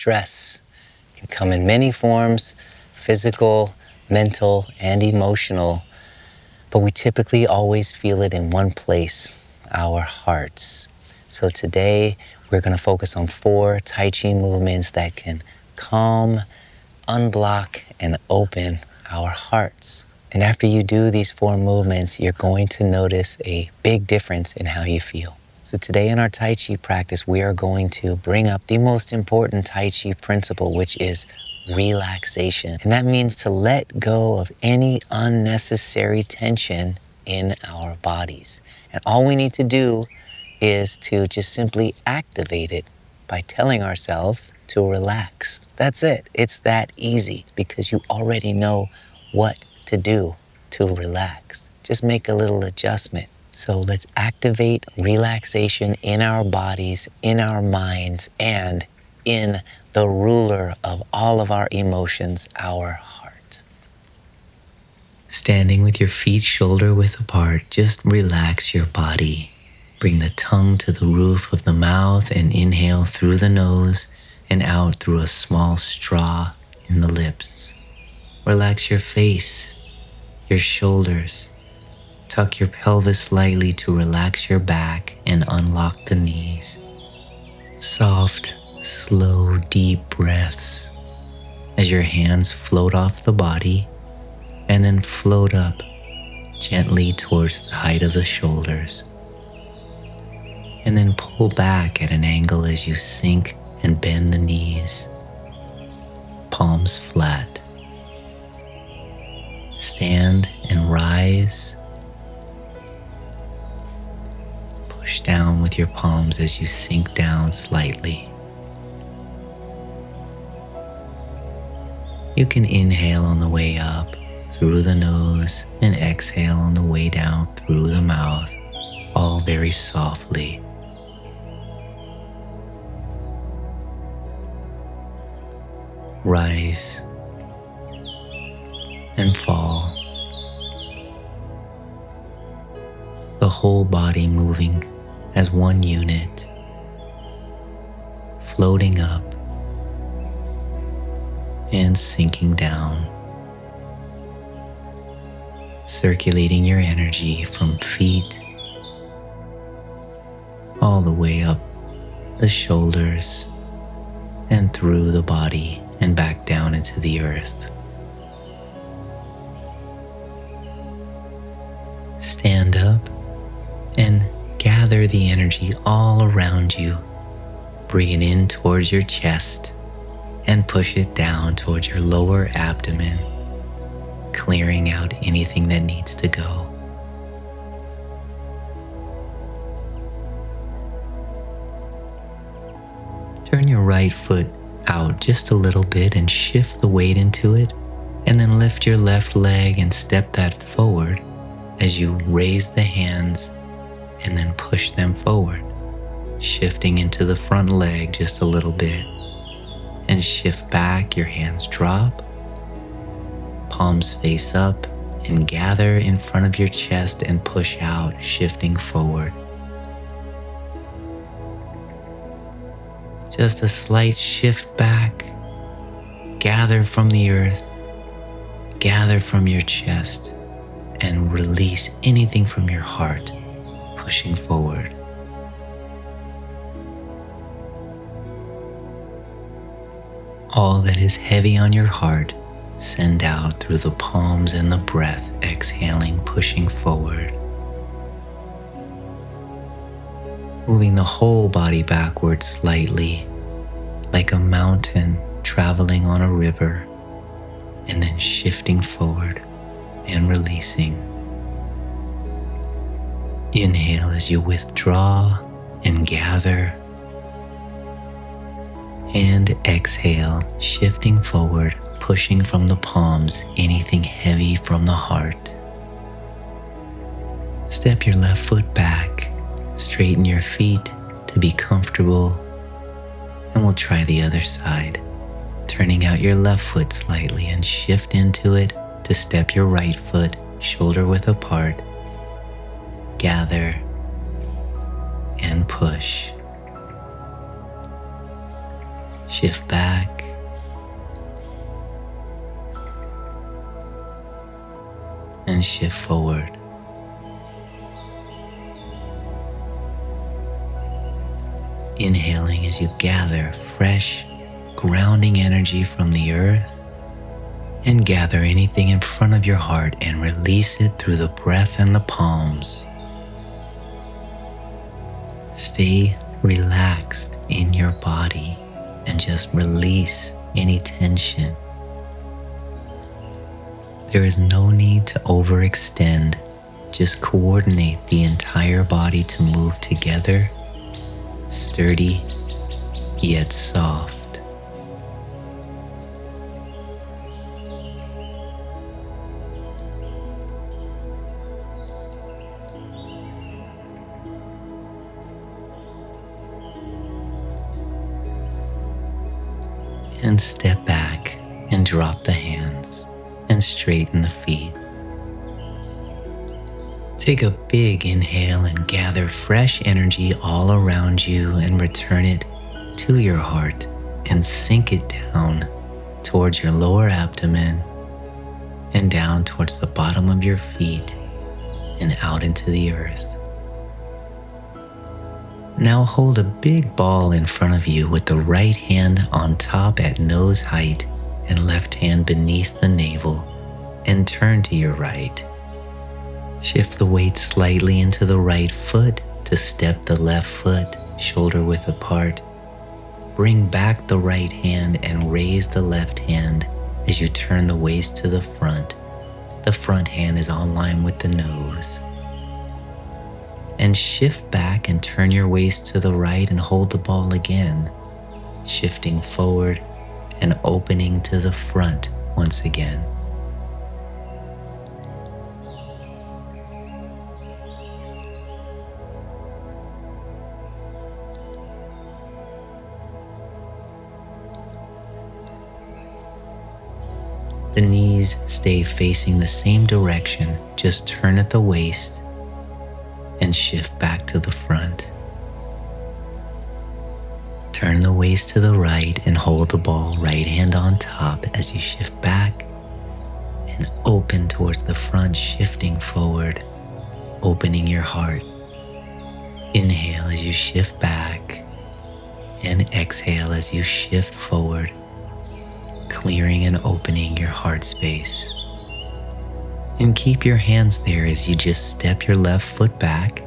stress. It can come in many forms, physical, mental, and emotional, but we typically always feel it in one place, our hearts. So today, we're going to focus on 4 Tai Chi movements that can calm, unblock, and open our hearts. And after you do these 4 movements, you're going to notice a big difference in how you feel. So today in our Tai Chi practice, we are going to bring up the most important Tai Chi principle, which is relaxation. And that means to let go of any unnecessary tension in our bodies. And all we need to do is to just simply activate it by telling ourselves to relax. That's it. It's that easy because you already know what to do to relax. Just make a little adjustment. So let's activate relaxation in our bodies, in our minds, and in the ruler of all of our emotions, our heart. Standing with your feet shoulder width apart, just relax your body. Bring the tongue to the roof of the mouth and inhale through the nose and out through a small straw in the lips. Relax your face, your shoulders. Tuck your pelvis slightly to relax your back and unlock the knees. Soft, slow, deep breaths as your hands float off the body and then float up gently towards the height of the shoulders. And then pull back at an angle as you sink and bend the knees. Palms flat. Stand and rise. Push down with your palms as you sink down slightly. You can inhale on the way up through the nose and exhale on the way down through the mouth, all very softly. Rise and fall. The whole body moving as one unit, floating up and sinking down, circulating your energy from feet all the way up the shoulders and through the body and back down into the earth. Stand up and gather the energy all around you. Bring it in towards your chest and push it down towards your lower abdomen, clearing out anything that needs to go. Turn your right foot out just a little bit and shift the weight into it, and then lift your left leg and step that forward as you raise the hands and then push them forward, shifting into the front leg just a little bit, and shift back, your hands drop, palms face up, and gather in front of your chest and push out, shifting forward. Just a slight shift back, gather from the earth, gather from your chest, and release anything from your heart, pushing forward. All that is heavy on your heart, send out through the palms and the breath, exhaling, pushing forward. Moving the whole body backwards slightly, like a mountain traveling on a river, and then shifting forward and releasing. Inhale as you withdraw and gather, and exhale, shifting forward, pushing from the palms anything heavy from the heart. Step your left foot back, straighten your feet to be comfortable, and we'll try the other side, turning out your left foot slightly and shift into it to step your right foot shoulder width apart, gather, and push. Shift back. And shift forward. Inhaling as you gather fresh, grounding energy from the earth, and gather anything in front of your heart and release it through the breath and the palms. Stay relaxed in your body and just release any tension. There is no need to overextend. Just coordinate the entire body to move together, sturdy yet soft. And step back and drop the hands and straighten the feet. Take a big inhale and gather fresh energy all around you and return it to your heart and sink it down towards your lower abdomen and down towards the bottom of your feet and out into the earth. Now hold a big ball in front of you with the right hand on top at nose height and left hand beneath the navel, and turn to your right. Shift the weight slightly into the right foot to step the left foot shoulder width apart. Bring back the right hand and raise the left hand as you turn the waist to the front. The front hand is on line with the nose. And shift back and turn your waist to the right and hold the ball again, shifting forward and opening to the front once again. The knees stay facing the same direction, just turn at the waist and shift back to the front. Turn the waist to the right and hold the ball right hand on top as you shift back and open towards the front, shifting forward, opening your heart. Inhale as you shift back and exhale as you shift forward, clearing and opening your heart space. And keep your hands there as you just step your left foot back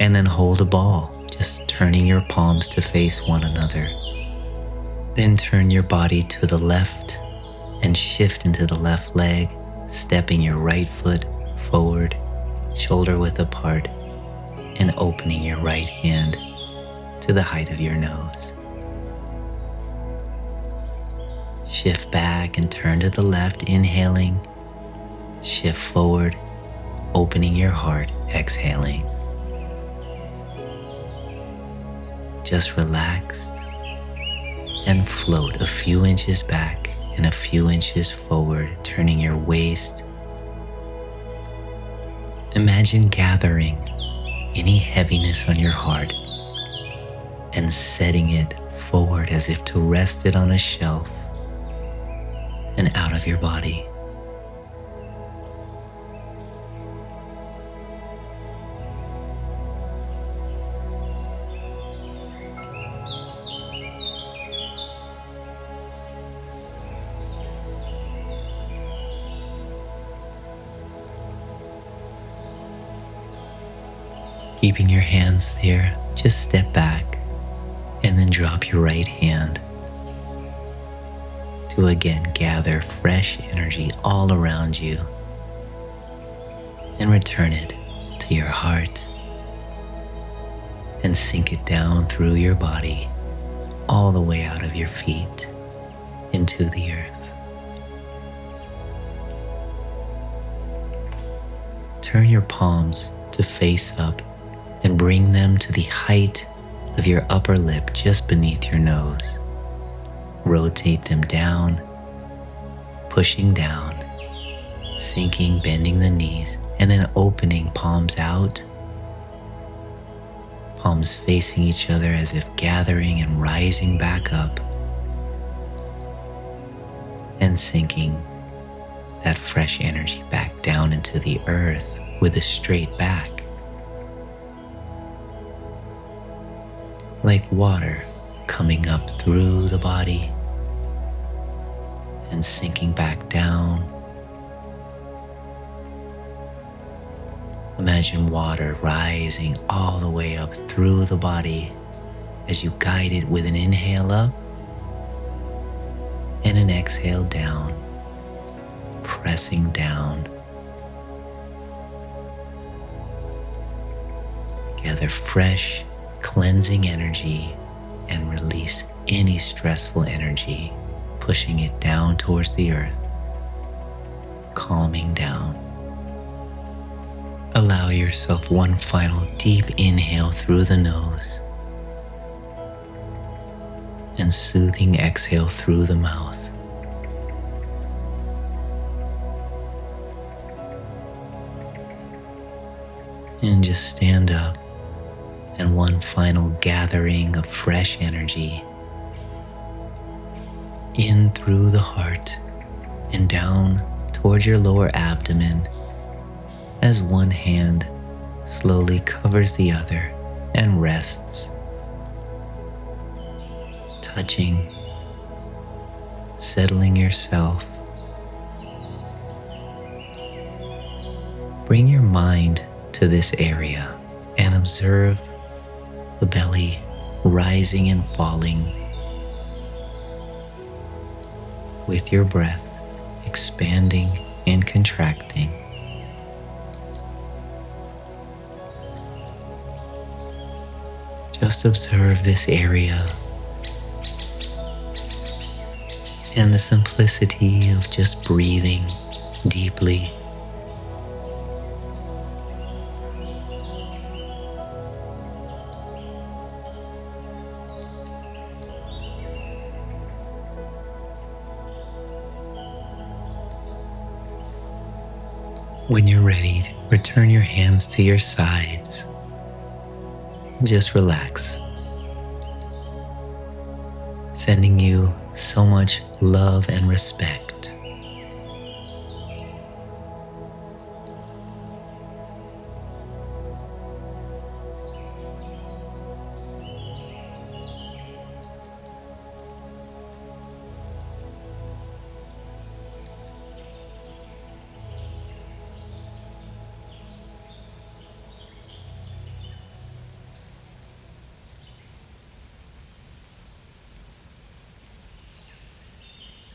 and then hold a ball, just turning your palms to face one another. Then turn your body to the left and shift into the left leg, stepping your right foot forward, shoulder width apart, and opening your right hand to the height of your nose. Shift back and turn to the left, inhaling. Shift forward, opening your heart, exhaling. Just relax and float a few inches back and a few inches forward, turning your waist. Imagine gathering any heaviness on your heart and setting it forward as if to rest it on a shelf and out of your body. Keeping your hands there, just step back and then drop your right hand to again gather fresh energy all around you and return it to your heart and sink it down through your body all the way out of your feet into the earth. Turn your palms to face up and bring them to the height of your upper lip just beneath your nose. Rotate them down, pushing down, sinking, bending the knees, and then opening palms out, palms facing each other as if gathering and rising back up and sinking that fresh energy back down into the earth with a straight back. Like water coming up through the body and sinking back down. Imagine water rising all the way up through the body as you guide it with an inhale up and an exhale down, pressing down. Gather fresh, cleansing energy and release any stressful energy, pushing it down towards the earth, calming down. Allow yourself one final deep inhale through the nose and soothing exhale through the mouth. And just stand up, and one final gathering of fresh energy in through the heart and down towards your lower abdomen as one hand slowly covers the other and rests, touching, settling yourself. Bring your mind to this area and observe the belly rising and falling with your breath, expanding and contracting. Just observe this area and the simplicity of just breathing deeply. When you're ready, return your hands to your sides. Just relax, sending you so much love and respect.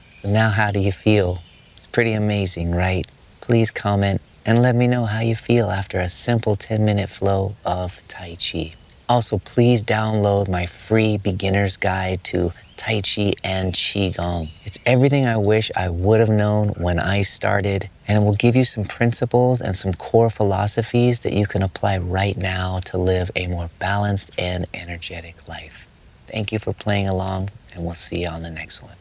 So now how do you feel? It's pretty amazing, right? Please comment and let me know how you feel after a simple 10-minute flow of Tai Chi. Also, please download my free beginner's guide to Tai Chi and Qigong. It's everything I wish I would have known when I started, and it will give you some principles and some core philosophies that you can apply right now to live a more balanced and energetic life. Thank you for playing along, and we'll see you on the next one.